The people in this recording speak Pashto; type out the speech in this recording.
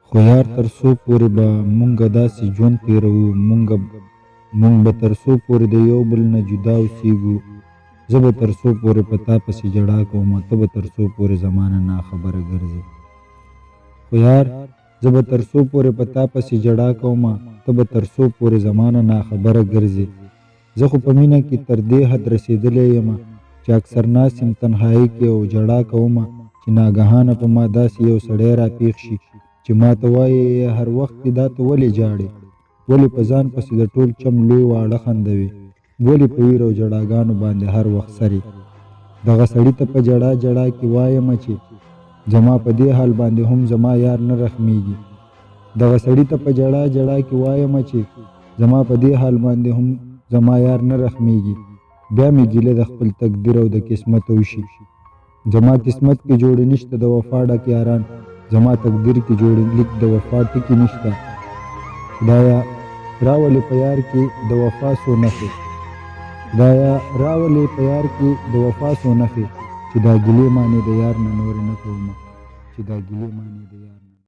خو یار تر څو پورې به مونږه داسې ژوند تېروو، مونږ به تر څو پورې د یو بل نه جدا اوسېږو. زه به تر څو پورې په تا پسې ژړا کوم، ته به تر څو پورې زما نه ناخبره ګرځې. خو یار زه به تر څو پورې په تا پسې ژړا کوم، ته به تر څو پورې زما نه ناخبره ګرځې. زه خو په مینه کې تر دې حد رسېدلی یم چې اکثر ناست یم تنهایي کې او ژړا کومه چې ناګهانه په ما داسې یو سړی راپېښ شي چې ما ته وایي هر وخت کې دا ته ولې ژاړې، ولې په ځان پسې د ټول چم لوی واړه خندوې، ولې په ویر او ژړاګانو باندې هر وخت سرې. دغه سړي ته په ژړا ژړا کې وایم چې زما په دې حال باندې هم زما یار نه رحمېږي. دغه سړي ته په ژړا ژړا کې وایم چې زما په دې حال باندې هم زما یار نه رحمېږي. بیا مې ګیله د خپل تقدیر او د قسمت وشي. زما قسمت کې جوړې نشته د وفا ډک یاران، زما تقدیر کې جوړې لیک د وفا ټکي نشته. خدایا راولې په یار کې د وفا څو نښې، خدایا راولې په یار کې د وفا څو نښې چې دا ګیلې مانې د یار نه نورې نه کوم، چې دا ګیلې مانې د یار